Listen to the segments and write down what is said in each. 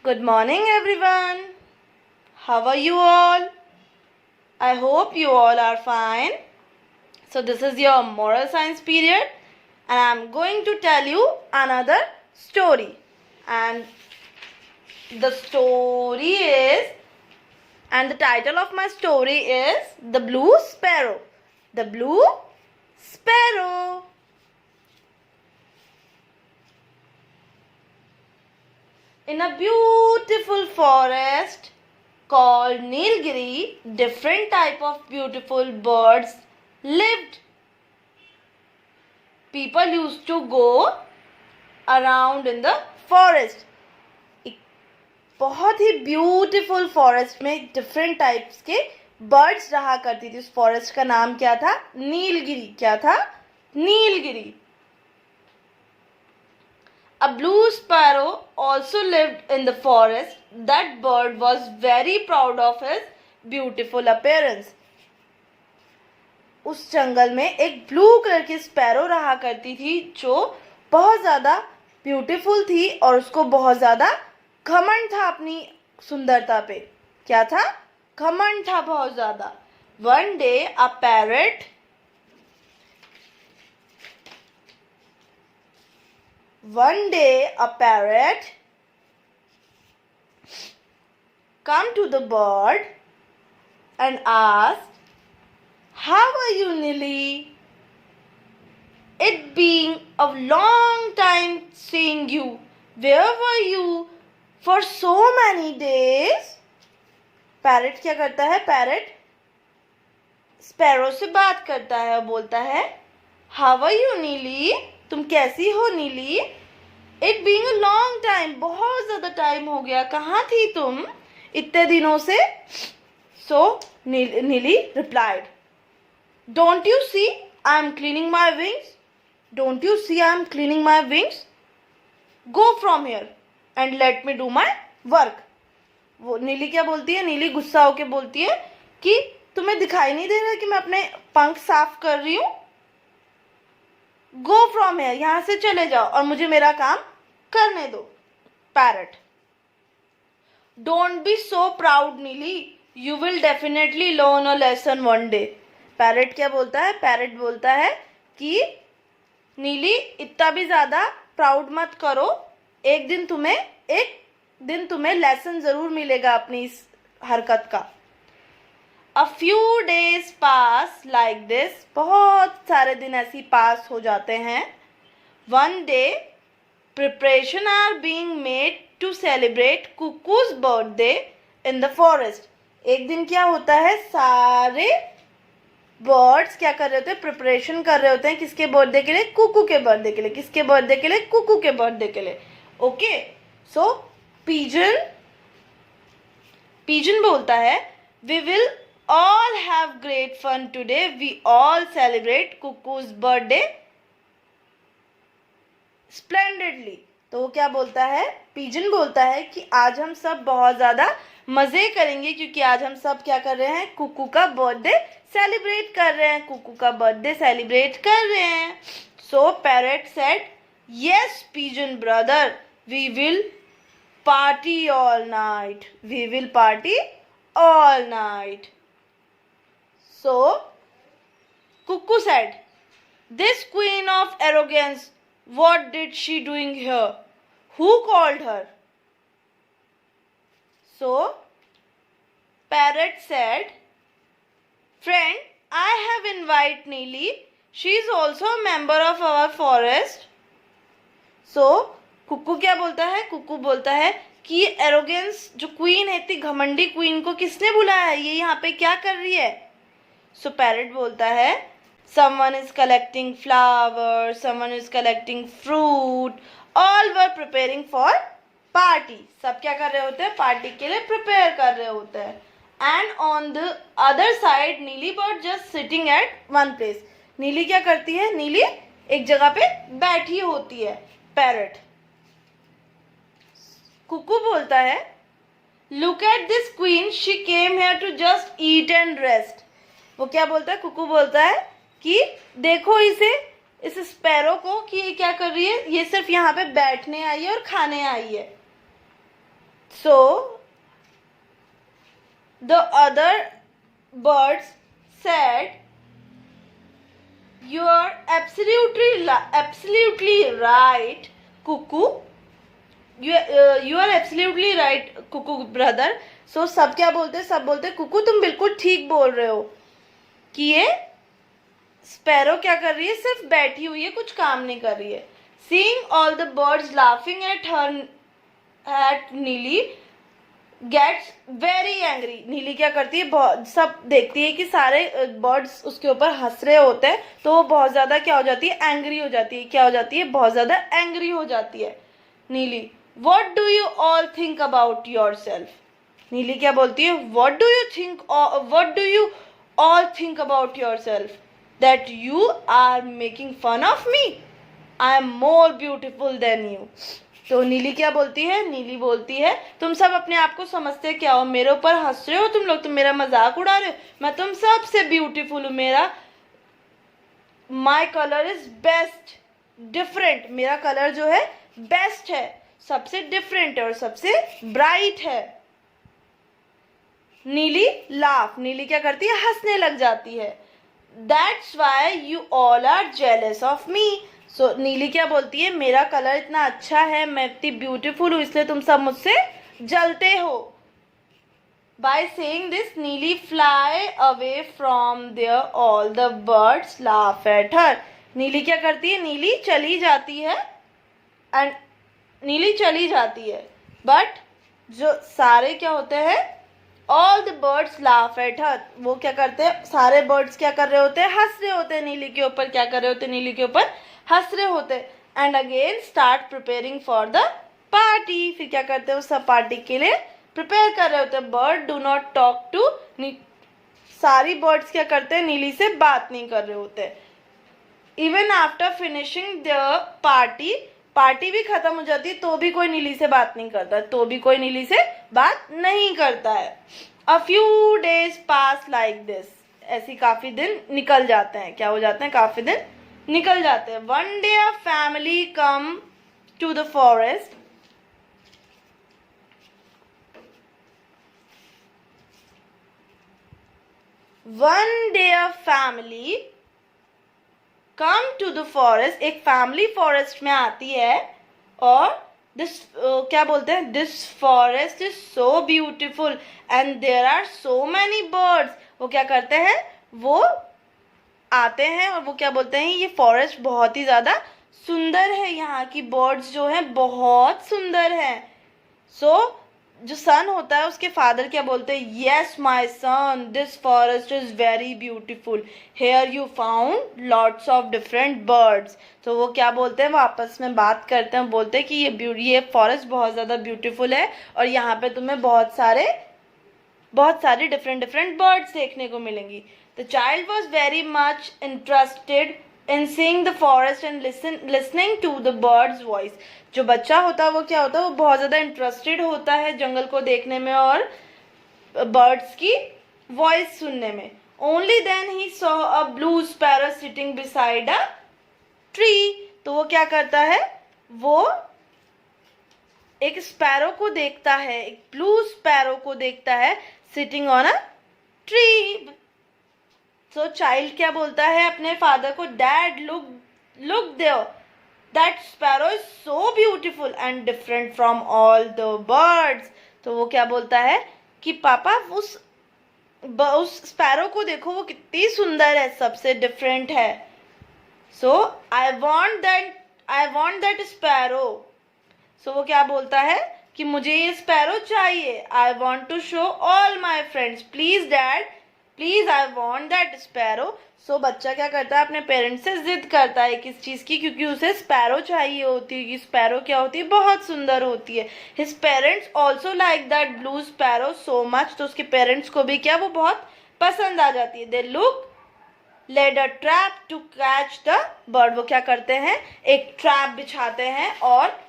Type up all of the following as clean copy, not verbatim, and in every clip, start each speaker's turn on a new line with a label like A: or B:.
A: Good morning, everyone. How are you all? I hope you all are fine. So, this is your moral science period, and I'm going to tell you another story. And the story is, and the title of my story is The Blue Sparrow. The Blue Sparrow. In a beautiful forest called Nilgiri, different type of beautiful birds lived. People used to go around in the forest. एक बहुत ही beautiful forest में different types के birds रहा करती थी. उस forest का नाम क्या था? नीलगिरी. क्या था? Nilgiri. A blue sparrow also lived in the forest. That bird was very proud of his beautiful appearance. उस जंगल में एक ब्लू कलर की स्पैरो रहा करती थी जो बहुत ज़्यादा ब्यूटीफुल थी और उसको बहुत ज़्यादा घमंड था अपनी सुंदरता पे. क्या था? घमंड था बहुत ज़्यादा. One day a parrot come to the bird and asked, "How are you, Nili? It being a long time seeing you. Where were you for so many days?" Parrot क्या करता है? पैरट स्पैरो से बात करता है और बोलता है, "How are you, नीली? तुम कैसी हो नीली? It being a long time, बहुत ज़्यादा टाइम हो गया. कहाँ थी तुम इतने दिनों से?" So Nili replied, "Don't you see I am cleaning my wings? Don't you see I am cleaning my wings? Go from here and let me do my work." वो नीली क्या बोलती है? नीली गुस्सा होके बोलती है कि तुम्हें दिखाई नहीं दे रहा कि मैं अपने पंख साफ कर रही हूँ? गो फ्रॉम हेयर, यहाँ से चले जाओ और मुझे मेरा काम करने दो. Parrot, don't be so proud Neeli, you will definitely learn a lesson one day. Parrot क्या बोलता है? पैरट बोलता है कि नीली इतना भी ज़्यादा प्राउड मत करो, एक दिन तुम्हें लेसन ज़रूर मिलेगा अपनी इस हरकत का. A few days pass like this. बहुत सारे दिन ऐसी पास हो जाते हैं. One day, preparation are being made to celebrate Cuckoo's birthday in the forest. एक दिन क्या होता है? सारे बर्ड्स क्या कर रहे होते हैं? प्रिपरेशन कर रहे होते हैं. किसके बर्थडे के लिए? कुकू के बर्थडे के लिए. किसके बर्थडे के लिए? कुकू के बर्थडे के लिए. ओके. सो पिजन बोलता है, "We will all have great fun today. We all celebrate Cuckoo's birthday splendidly." तो वो क्या बोलता है? पिजन बोलता है कि आज हम सब बहुत ज़्यादा मज़े करेंगे क्योंकि आज हम सब क्या कर रहे हैं? कुकू का बर्थडे सेलिब्रेट कर रहे हैं. कुकू का बर्थडे सेलिब्रेट कर रहे हैं. So parrot said, "Yes, pigeon brother, we will party all night. We will party all night." So, Cuckoo said, "This queen of arrogance, what did she doing here? Who called her?" So, Parrot said, "Friend, I have invited Neeli. She is also a member of our forest." So, कुक्कू क्या बोलता है? कुक्कू बोलता है कि ये arrogance जो queen है, इतनी घमंडी क्वीन को किसने बुलाया है? ये यहाँ पे क्या कर रही है? सो पैरट बोलता है, "Someone is collecting flowers, someone is collecting fruit, all were preparing for party." सब क्या कर रहे होते हैं? पार्टी के लिए प्रिपेयर कर रहे होते हैं. And on the other side, नीली bird just sitting at one place. नीली क्या करती है? नीली एक जगह पे बैठी होती है. पैरट. कुकू बोलता है, "Look at this queen, she came here to just eat and rest." वो क्या बोलता है? कुकू बोलता है कि देखो इस स्पैरो को कि ये क्या कर रही है? ये सिर्फ यहाँ पे बैठने आई है और खाने आई है. So the other birds said, you are absolutely right, cuckoo. You are absolutely right, cuckoo brother. So सब क्या बोलते, सब बोलते कुकू तुम बिल्कुल ठीक बोल रहे हो कि ये स्पैरो क्या कर रही है, सिर्फ बैठी हुई है, कुछ काम नहीं कर रही है. Seeing all the birds laughing at her, at नीली gets very angry. नीली क्या करती है, बहुत सब देखती है कि सारे बर्ड्स उसके ऊपर हंस रहे होते हैं, तो वो बहुत ज्यादा क्या हो जाती है, एंग्री हो जाती है. क्या हो जाती है, बहुत ज्यादा एंग्री हो जाती है नीली. What do you all think about yourself? नीली क्या बोलती है, what do you all think about yourself? That you are making fun of me? I am more beautiful than you. तो नीली क्या बोलती है, नीली बोलती है, तुम सब अपने आप को समझते क्या हो, मेरे ऊपर हंस रहे हो तुम लोग, तुम मेरा मजाक उड़ा रहे हो, मैं तुम सबसे ब्यूटीफुल हूँ. मेरा माई कलर इज बेस्ट डिफरेंट, मेरा कलर जो है बेस्ट है, सबसे डिफरेंट है और सबसे ब्राइट है. नीली लाफ, नीली क्या करती है, हंसने लग जाती है. That's why you all are jealous of me. So Neeli क्या बोलती है, मेरा कलर इतना अच्छा है, मैं इतनी ब्यूटीफुल हूँ, इसलिए तुम सब मुझसे जलते हो. By saying this Neeli fly away from there, all the birds laugh at her. Neeli क्या करती है, नीली चली जाती है, एंड नीली चली जाती है, बट जो सारे क्या होते हैं, all the birds laugh at हर, वो क्या करते हैं, सारे बर्ड्स क्या कर रहे होते हैं, हंस रहे होते हैं नीली के ऊपर. क्या कर रहे होते हैं, नीली के ऊपर हंस रहे होते. And again start preparing for the party. फिर क्या करते हैं, उस सब पार्टी के लिए प्रिपेयर कर रहे होते हैं. Bird do not talk to, सारी बर्ड्स क्या करते हैं, नीली से बात नहीं कर रहे होते. Even after finishing the party, party भी खत्म हो जाती है तो भी कोई नीली से बात नहीं करता, तो भी कोई नीली से बात नहीं करता है. A few days pass like this, ऐसी काफी दिन निकल जाते हैं. क्या हो जाते हैं, काफी दिन निकल जाते हैं. One day a family come to the forest. One day a family come to the forest, एक फैमिली फॉरेस्ट में आती है, और दिस क्या बोलते हैं, this forest is so beautiful and there are so many birds. वो क्या करते हैं, वो आते हैं और वो क्या बोलते हैं, ये फॉरेस्ट बहुत ही ज़्यादा सुंदर है, यहाँ की बर्ड्स जो हैं बहुत सुंदर हैं. सो जो सन होता है उसके फादर क्या बोलते हैं, yes my son, this forest is very beautiful, here you found lots of different birds. तो वो क्या बोलते हैं, वो आपस में बात करते हैं, बोलते हैं कि ये फॉरेस्ट बहुत ज़्यादा ब्यूटीफुल है और यहाँ पे तुम्हें बहुत सारे डिफरेंट बर्ड्स देखने को मिलेंगी. The child was very much interested in seeing the forest and listening to the birds voice. जो बच्चा होता है वो क्या होता है, वो बहुत ज़्यादा इंटरेस्टेड होता है जंगल को देखने में और बर्ड्स की वॉइस सुनने में. Only then he saw a blue sparrow sitting beside a tree. तो वो क्या करता है, वो एक स्पैरो को देखता है, एक ब्लू स्पैरो को देखता है, sitting on a tree. So child क्या बोलता है अपने फादर को, dad look there, that sparrow is so beautiful and different from all the birds. तो वो क्या बोलता है कि पापा उस स्पैरो को देखो, वो कितनी सुंदर है, सबसे डिफरेंट है. So I want that sparrow. So वो क्या बोलता है कि मुझे ये स्पैरो चाहिए. I want to show all my friends, please dad, please I want that sparrow. So बच्चा क्या करता है, अपने पेरेंट्स से जिद करता है किस चीज़ की, क्योंकि उसे स्पैरो चाहिए होती है, कि स्पैरो क्या होती है, बहुत सुंदर होती है. His parents also like that blue sparrow so much. तो उसके पेरेंट्स को भी क्या, वो बहुत पसंद आ जाती है. They look laid a trap to catch the bird. वो क्या करते हैं, एक ट्रैप बिछाते हैं और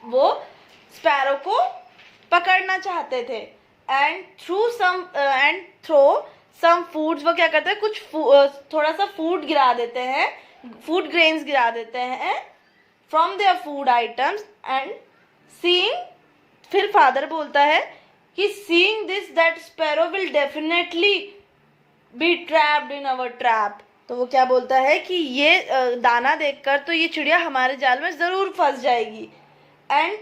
A: वो स्पैरो को पकड़ना चाहते थे. एंड थ्रो सम फूड्स, वो क्या करते हैं, कुछ थोड़ा सा फूड गिरा देते हैं, फूड ग्रेन्स गिरा देते हैं from their food items. And seeing फिर फादर बोलता है कि seeing this that sparrow will definitely be trapped in our trap. तो वो क्या बोलता है कि ये दाना देखकर तो ये चिड़िया हमारे जाल में ज़रूर फंस जाएगी। And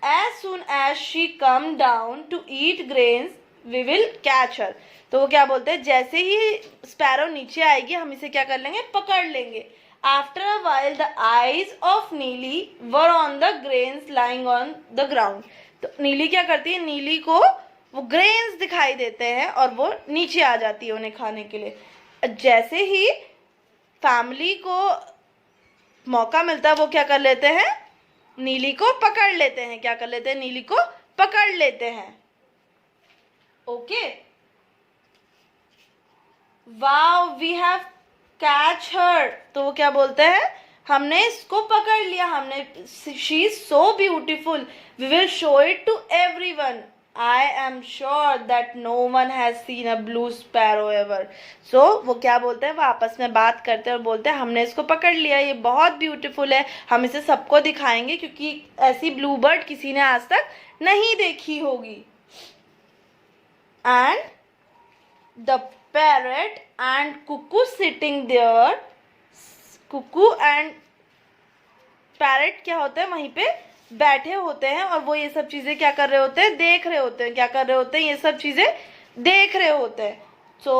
A: as soon as she come down to eat grains we will catch her. तो वो क्या बोलते हैं, जैसे ही स्पैरो नीचे आएगी हम इसे क्या कर लेंगे, पकड़ लेंगे। After a while the eyes of Neeli were on the grains lying on the ground. तो नीली क्या करती है, नीली को वो ग्रेन्स दिखाई देते हैं और वो नीचे आ जाती है उन्हें खाने के लिए। जैसे ही फैमिली को मौका मिलता है वो क्या कर लेते हैं, नीली को पकड़ लेते हैं। क्या कर लेते हैं, नीली को पकड़ लेते हैं। Okay, wow we have catch her. तो वो क्या बोलते हैं, हमने इसको पकड़ लिया, हमने, she is so beautiful, we will show it to everyone. I am sure that no one has seen a blue sparrow ever. So वो क्या बोलते हैं, वो आपस में बात करते हैं और बोलते हैं हमने इसको पकड़ लिया, ये बहुत ब्यूटीफुल है, हम इसे सबको दिखाएंगे क्योंकि ऐसी ब्लू बर्ड किसी ने आज तक नहीं देखी होगी। And the parrot and cuckoo sitting there, cuckoo and parrot क्या होते हैं, वहीं पे बैठे होते हैं और वो ये सब चीजें क्या कर रहे होते हैं, देख रहे होते हैं। क्या कर रहे होते हैं, ये सब चीजें देख रहे होते हैं। So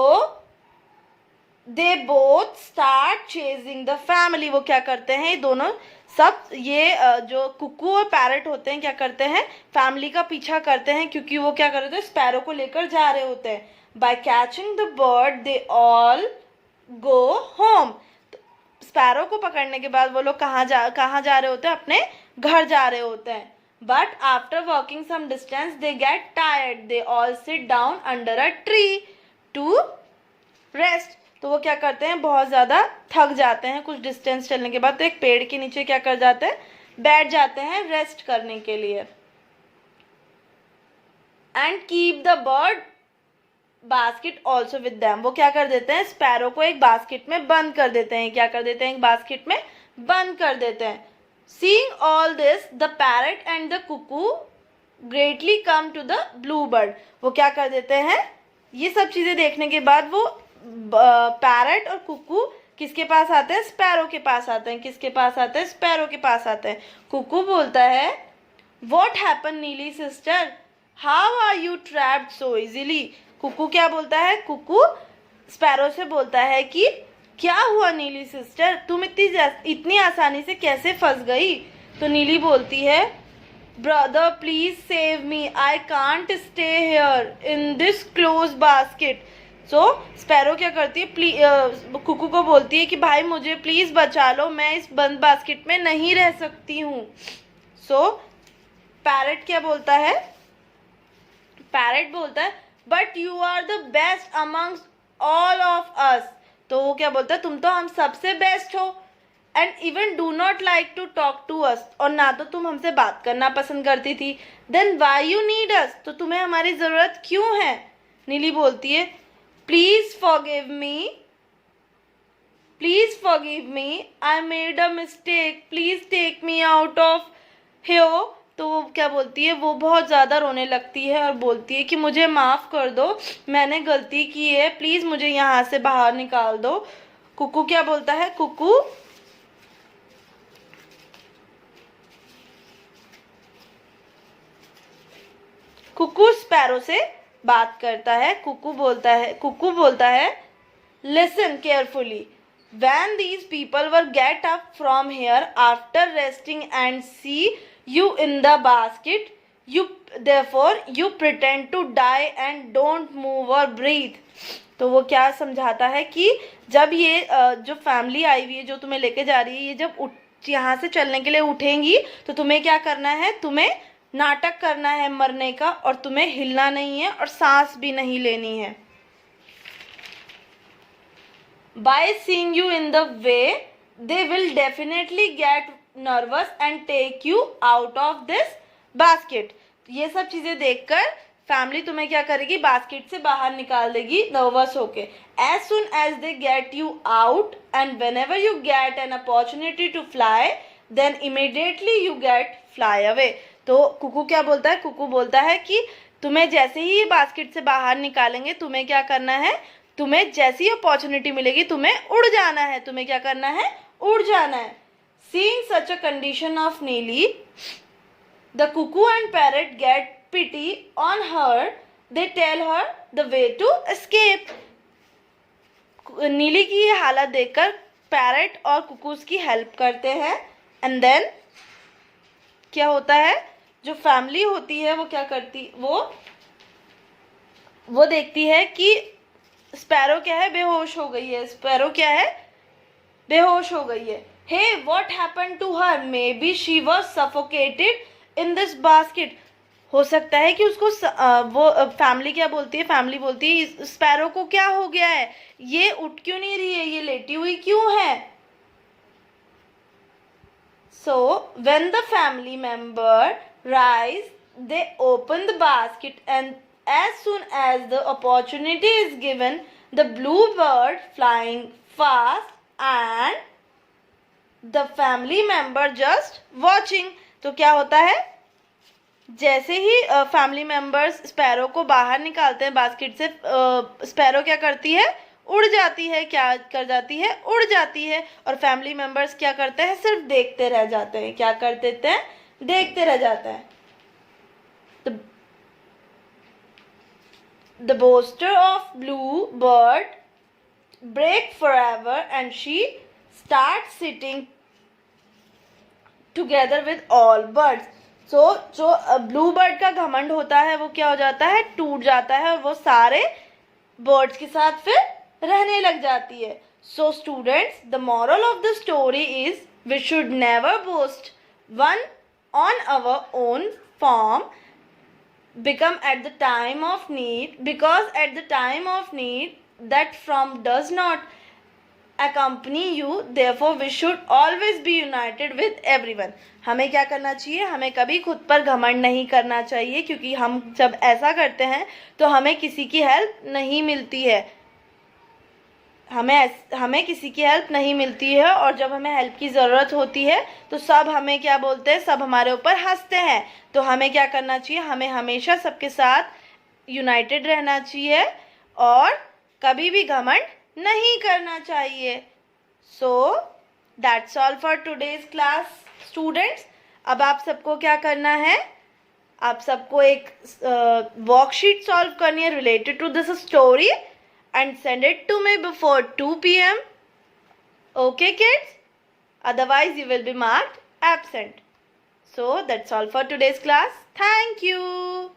A: they both start chasing the family. वो क्या करते हैं, ये दोनों सब, ये जो कुकू और पैरट होते हैं क्या करते हैं, फैमिली का पीछा करते हैं क्योंकि वो क्या कर रहे होते हैं, स्पैरो को लेकर जा रहे होते हैं। By catching the bird they all go home. Sparrow को पकड़ने के बाद वो लोग कहाँ जा रहे होते हैं, अपने घर जा रहे होते हैं। But after walking some distance they get tired, they all sit down under a tree to rest. तो वो क्या करते हैं, बहुत ज़्यादा थक जाते हैं कुछ डिस्टेंस चलने के बाद, तो एक पेड़ के नीचे क्या कर जाते हैं, बैठ जाते हैं रेस्ट करने के लिए। And keep the bird basket also with them. वो क्या कर देते हैं, स्पैरो को एक बास्केट में बंद कर देते हैं। क्या कर देते हैं, एक बास्केट में बंद कर देते हैं। Seeing all this the parrot and the cuckoo greatly come to the blue bird. वो क्या कर देते हैं, ये सब चीज़ें देखने के बाद वो पैरट और कुकू किसके पास आते हैं, स्पैरो के पास आते हैं। किसके पास आते हैं, स्पैरो के पास आते हैं। कुकू बोलता है, what happen Neeli sister, how are you trapped so easily. Cuckoo क्या बोलता है, कुकू स्पैरो से बोलता है कि क्या हुआ नीली सिस्टर, तुम इतनी आसानी से कैसे फंस गई। तो नीली बोलती है, brother please save me, I can't stay here in this close basket. So sparrow क्या करती है, कुकू को बोलती है कि भाई मुझे प्लीज बचा लो, मैं इस बंद बास्केट में नहीं रह सकती हूँ। सो पैरट क्या बोलता है, पैरट बोलता है, but you are the best amongst all of us. तो वो क्या बोलता है, तुम तो हम सबसे बेस्ट हो। And even do not like to talk to us, और ना तो तुम हमसे बात करना पसंद करती थी। Then why you need us, तो तुम्हें हमारी ज़रूरत क्यों है। नीली बोलती है, please forgive me, I made a mistake, please take me out of here. तो वो क्या बोलती है, वो बहुत ज़्यादा रोने लगती है और बोलती है कि मुझे माफ़ कर दो, मैंने गलती की है, प्लीज़ मुझे यहाँ से बाहर निकाल दो। कुकू क्या बोलता है, कुकू स्पैरो से बात करता है। कुकू बोलता है, listen carefully, when these people were get up from here after resting and see you in the basket, therefore you pretend to die and don't move or breathe। तो वो क्या समझाता है कि जब ये जो फैमिली आई हुई है जो तुम्हें लेके जा रही है, ये जब यहाँ से चलने के लिए उठेंगी तो तुम्हें क्या करना है, तुम्हें नाटक करना है मरने का, और तुम्हें हिलना नहीं है और सांस भी नहीं लेनी है। By seeing you in the way, they will definitely get nervous and take you out of this basket। ये सब चीज़ें देखकर फैमिली तुम्हें क्या करेगी, बास्केट से बाहर निकाल देगी नर्वस होके। As soon as they get you out and whenever you get an opportunity to fly, then immediately you get fly away। तो कुकू क्या बोलता है, कुकू बोलता है कि तुम्हें जैसे ही बास्केट से बाहर निकालेंगे तुम्हें क्या करना है, तुम्हें जैसी अपॉर्चुनिटी मिलेगी तुम्हें उड़ जाना है, तुम्हें क्या करना है, उड़ जाना है। Seeing such a condition of Neeli, the cuckoo and parrot get pity on her. They tell her the way to escape. नीली की ये हालत देखकर पैरट और कुकू उसकी हेल्प करते हैं। एंड देन क्या होता है, जो फैमिली होती है वो क्या करती, वो देखती है कि स्पैरो क्या है, बेहोश हो गई है। स्पैरो क्या है, बेहोश हो गई है। Hey what happened to her, maybe she was suffocated in this basket. हो सकता है कि उसको वो फैमिली क्या बोलती है, फैमिली बोलती है स्पैरो को क्या हो गया है, ये उठ क्यों नहीं रही है, ये लेटी हुई क्यों है। So when the family member rise, they open the basket, and as soon as the opportunity is given, the bluebird flying fast and the family member just watching. तो क्या होता है, जैसे ही फैमिली मेंबर्स स्पैरो को बाहर निकालते हैं basket से, स्पैरो क्या करती है, उड़ जाती है। क्या कर जाती है, उड़ जाती है। और फैमिली मेंबर्स क्या करते हैं, सिर्फ देखते रह जाते हैं। क्या कर देते हैं, देखते रह जाते हैं। The boaster of bluebird break forever and she starts sitting together with all birds. So जो ब्लू बर्ड का घमंड होता है वो क्या हो जाता है, टूट जाता है और वो सारे बर्ड्स के साथ फिर रहने लग जाती है। So students, the moral of the story is we should never boast one on our own form, become at the time of need, because at the time of need that form does not accompany you, therefore we should always be united with everyone. हमें क्या करना चाहिए, हमें कभी खुद पर घमंड नहीं करना चाहिए, क्योंकि हम जब ऐसा करते हैं तो हमें किसी की हेल्प नहीं मिलती है। हमें किसी की हेल्प नहीं मिलती है, और जब हमें हेल्प की ज़रूरत होती है तो सब हमें क्या बोलते हैं, सब हमारे ऊपर हंसते हैं। तो हमें क्या करना चाहिए, हमें हमेशा सबके साथ यूनाइटेड रहना चाहिए और कभी भी घमंड नहीं करना चाहिए। So that's all for today's class students. अब आप सबको क्या करना है, आप सबको एक वर्कशीट सॉल्व करनी है related to this story and send it to me before 2 p.m. Okay kids? Otherwise you will be marked absent. So that's all for today's class. Thank you.